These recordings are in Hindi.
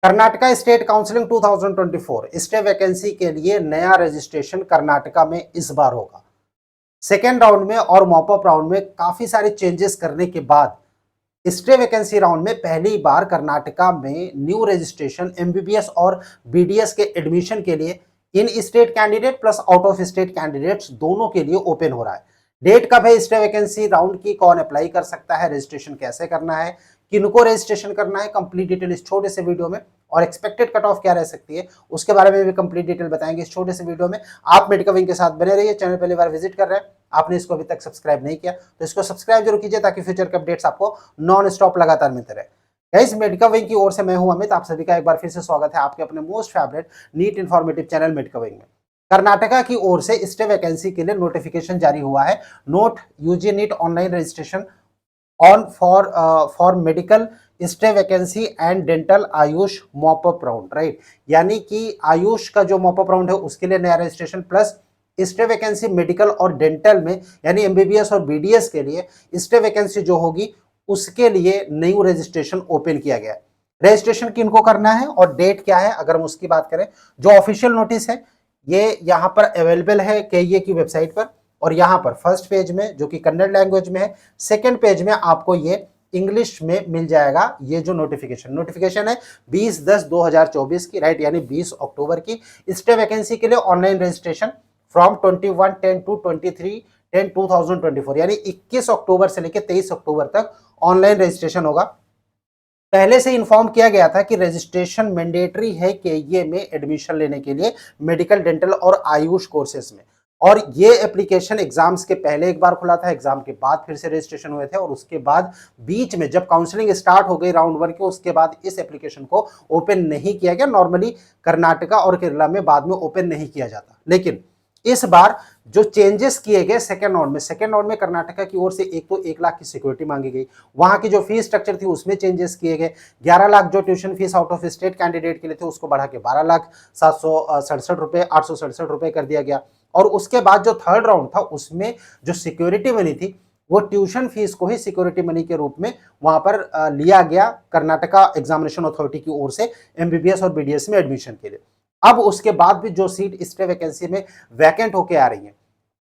Karnataka state counselling 2024 stay vacancy के लिए नया रजिस्ट्रेशन कर्नाटका में इस बार होगा। सेकेंड राउंड में और मॉपअप राउंड में काफी सारे चेंजेस करने के बाद स्टे वैकेंसी राउंड में पहली बार कर्नाटका में न्यू रजिस्ट्रेशन एमबीबीएस और बीडीएस के एडमिशन के लिए इन state candidate plus out of state candidates दोनों के लिए ओपन हो रहा है। डेट कब है स्टे वैकेंसी राउंड की, कौन अप्लाई कर सकता है, रजिस्ट्रेशन कैसे करना है, किनको रजिस्ट्रेशन करना है, कंप्लीट डिटेल इस छोटे से वीडियो में, और एक्सपेक्टेड कट ऑफ क्या रह सकती है उसके बारे में भी कंप्लीट डिटेल बताएंगे इस छोटे से वीडियो में। आप मेडिका विंग के साथ बने रहिए। चैनल पहली बार विजिट कर रहे हैं, आपने इसको अभी तक सब्सक्राइब नहीं किया तो इसको सब्सक्राइब जरूर कीजिए ताकि फ्यूचर के अपडेट्स आपको नॉन स्टॉप लगातार मिलते रहे। गाइस, मेडिका विंग की ओर से मैं हूं अमित, आप सभी का एक बार फिर से स्वागत है आपके अपने most favourite NEET informative channel Medica Wing में। कर्नाटका की ओर से स्टे वैकेंसी के लिए नोटिफिकेशन जारी हुआ है। Note UG NEET online registration on for medical stray vacancy and dental Ayush mop up round, right. यानी कि आयुष का जो मॉपअप राउंड है उसके लिए नया registration plus stay vacancy medical और डेंटल में यानी एमबीबीएस और बीडीएस के लिए स्टे वैकेंसी जो होगी उसके लिए न्यू रजिस्ट्रेशन ओपन किया गया है। रजिस्ट्रेशन किनको करना है और डेट क्या है, अगर हम उसकी बात करें, जो ऑफिशियल नोटिस है ये यहाँ पर अवेलेबल है केईए की वेबसाइट पर, और यहाँ पर फर्स्ट पेज में जो कि कन्नड़ लैंग्वेज में है, सेकंड पेज में आपको ये इंग्लिश में मिल जाएगा। ये जो नोटिफिकेशन है 20/10/2024 की, राइट, यानी 20 अक्टूबर की। स्टे वैकेंसी के लिए ऑनलाइन रजिस्ट्रेशन फ्रॉम 21/10 टू 23/10/2024 यानी 21 अक्टूबर से लेकर 23 अक्टूबर तक ऑनलाइन रजिस्ट्रेशन होगा। पहले से इन्फॉर्म किया गया था कि रजिस्ट्रेशन मैंडेटरी है केईए में एडमिशन लेने के लिए मेडिकल, डेंटल और आयुष कोर्सेज में, और ये एप्लीकेशन एग्जाम्स के पहले एक बार खुला था, एग्जाम के बाद फिर से रजिस्ट्रेशन हुए थे, और उसके बाद बीच में जब काउंसलिंग स्टार्ट हो गई राउंड 1 के, उसके बाद इस एप्लीकेशन को ओपन नहीं किया गया। नॉर्मली कर्नाटका और केरला में बाद में ओपन नहीं किया जाता, लेकिन इस बार जो चेंजेस किए गए सेकेंड राउंड में कर्नाटका की ओर से एक तो 1 लाख की सिक्योरिटी मांगी गई, वहां की जो फीस स्ट्रक्चर थी उसमें चेंजेस किए गए। 11 लाख जो tuition fees out of state candidate के लिए थे उसको बढ़ा के 12,767 रुपए 867 रुपए कर दिया गया। और उसके बाद जो थर्ड राउंड था उसमें जो सिक्योरिटी मनी थी वो ट्यूशन फीस को ही सिक्योरिटी मनी के रूप में वहां पर लिया गया कर्नाटका एग्जामिनेशन अथॉरिटी की ओर से एमबीबीएस और बीडीएस में एडमिशन के लिए। अब उसके बाद भी जो सीट स्टे वैकेंसी में वैकेंट होके आ रही है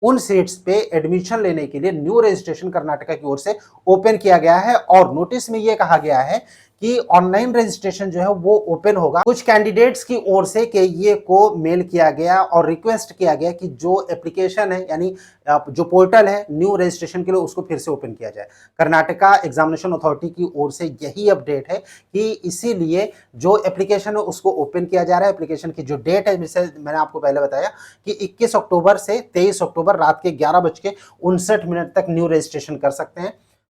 उन सीट्स पे एडमिशन लेने के लिए न्यू रजिस्ट्रेशन कर्नाटका की ओर से ओपन किया गया है, और नोटिस में यह कहा गया है कि ऑनलाइन रजिस्ट्रेशन जो है वो ओपन होगा। कुछ कैंडिडेट्स की ओर से केईए को मेल किया गया और रिक्वेस्ट किया गया कि जो एप्लीकेशन है यानी जो पोर्टल है न्यू रजिस्ट्रेशन के लिए उसको फिर से ओपन किया जाए। कर्नाटका एग्जामिनेशन अथॉरिटी की ओर से यही अपडेट है कि इसीलिए जो एप्लीकेशन है उसको ओपन किया जा रहा है। एप्लीकेशन की जो डेट है, जैसे मैंने आपको पहले बताया कि 21 अक्टूबर से 23 अक्टूबर रात के 11:59 तक न्यू रजिस्ट्रेशन कर सकते हैं।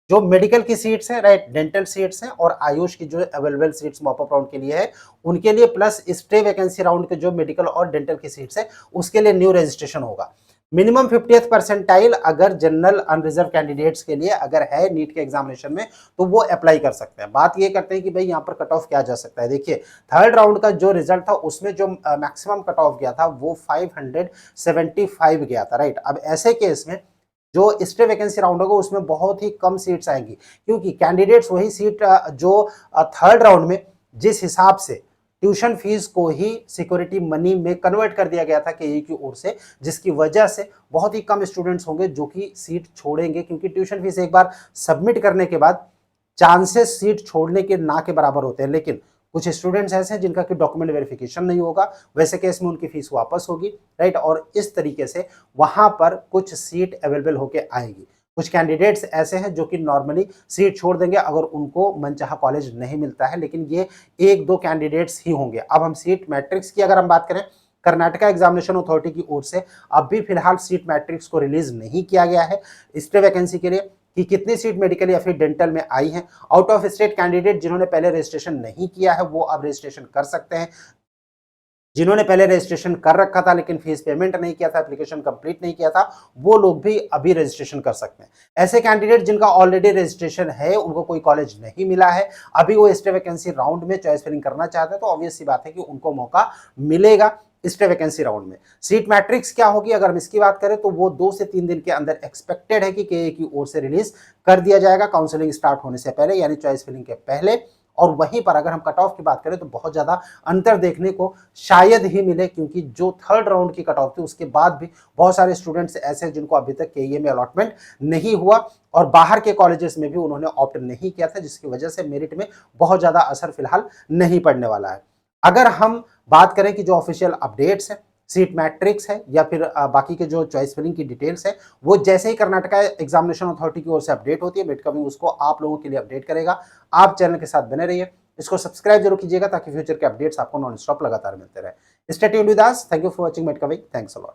जो मेडिकल की सीट्स हैं, राइट, डेंटल सीट्स हैं और आयुष की जो अवेलेबल सीट्स मॉपअप राउंड के लिए है उनके लिए, प्लस स्टे वैकेंसी राउंड के जो मेडिकल और डेंटल की सीट्स है उसके लिए न्यू रजिस्ट्रेशन होगा। मिनिमम 50th परसेंटाइल अगर जनरल अनरिजर्व कैंडिडेट्स के लिए अगर है नीट के एग्जामिनेशन में तो वो अप्लाई कर सकते हैं। बात ये करते हैं कि भाई यहाँ पर कट ऑफ क्या जा सकता है। देखिए, थर्ड राउंड का जो रिजल्ट था उसमें जो मैक्सिमम कट ऑफ गया था वो 575 गया था, राइट। अब ऐसे केस में जो स्टे वैकेंसी राउंड होगा उसमें बहुत ही कम सीट्स आएंगी, क्योंकि कैंडिडेट्स वही सीट जो थर्ड राउंड में जिस हिसाब से ट्यूशन फीस को ही सिक्योरिटी मनी में कन्वर्ट कर दिया गया था केई की ओर से, जिसकी वजह से बहुत ही कम स्टूडेंट्स होंगे जो कि सीट छोड़ेंगे, क्योंकि ट्यूशन फीस एक बार सबमिट करने के बाद चांसेस सीट छोड़ने के ना के बराबर होते हैं। लेकिन कुछ स्टूडेंट्स ऐसे हैं जिनका कि डॉक्यूमेंट वेरिफिकेशन नहीं होगा, वैसे केस में उनकी फीस वापस होगी, राइट, और इस तरीके से वहां पर कुछ सीट अवेलेबल होके आएगी। कुछ कैंडिडेट्स ऐसे हैं जो कि नॉर्मली सीट छोड़ देंगे अगर उनको मनचाहा कॉलेज नहीं मिलता है, लेकिन ये 1-2 कैंडिडेट्स ही होंगे। अब हम सीट मैट्रिक्स की अगर हम बात करें, कर्नाटका एग्जामिनेशन अथॉरिटी की ओर से अब भी फिलहाल सीट मैट्रिक्स को रिलीज नहीं किया गया है स्टे वैकेंसी के लिए कि कितनी सीट मेडिकल या फिर डेंटल में आई हैं। आउट ऑफ स्टेट कैंडिडेट जिन्होंने पहले रजिस्ट्रेशन नहीं किया है वो अब रजिस्ट्रेशन कर सकते हैं। जिन्होंने पहले रजिस्ट्रेशन कर रखा था लेकिन फीस पेमेंट नहीं किया था, एप्लीकेशन कंप्लीट नहीं किया था, वो लोग भी अभी रजिस्ट्रेशन कर सकते हैं। ऐसे कैंडिडेट जिनका ऑलरेडी रजिस्ट्रेशन है, उनको कोई कॉलेज नहीं मिला है, अभी वो स्टे वैकेंसी राउंड में चॉइस फिलिंग करना चाहते हैं, तो ऑब्वियस सी बात है कि उनको मौका मिलेगा स्टे वैकेंसी राउंड में। सीट मैट्रिक्स क्या होगी अगर हम इसकी बात करें तो वो 2 से 3 दिन के अंदर एक्सपेक्टेड है कि केए की ओर से रिलीज कर दिया जाएगा काउंसलिंग स्टार्ट होने से पहले, यानी चॉइस फिलिंग के पहले। और वहीं पर अगर हम कट ऑफ की बात करें तो बहुत ज़्यादा अंतर देखने को शायद ही मिले, क्योंकि जो थर्ड राउंड की कट ऑफ थी उसके बाद भी बहुत सारे स्टूडेंट्स ऐसे हैं जिनको अभी तक केईए में अलॉटमेंट नहीं हुआ और बाहर के कॉलेजेस में भी उन्होंने ऑप्ट नहीं किया था, जिसकी वजह से मेरिट में बहुत ज़्यादा असर फिलहाल नहीं पड़ने वाला है। अगर हम बात करें कि जो ऑफिशियल अपडेट्स है, सीट मैट्रिक्स है या फिर बाकी के जो चॉइस फिलिंग की डिटेल्स है, वो जैसे ही कर्नाटका एग्जामिनेशन अथॉरिटी की ओर से अपडेट होती है, मेडकमिंग उसको आप लोगों के लिए अपडेट करेगा। आप चैनल के साथ बने रहिए, इसको सब्सक्राइब जरूर कीजिएगा ताकि फ्यूचर के अपडेट्स आपको नॉन स्टॉप लगातार मिलते रहे। Stay tuned with us. Thank you for watching Medcoming. Thanks a lot.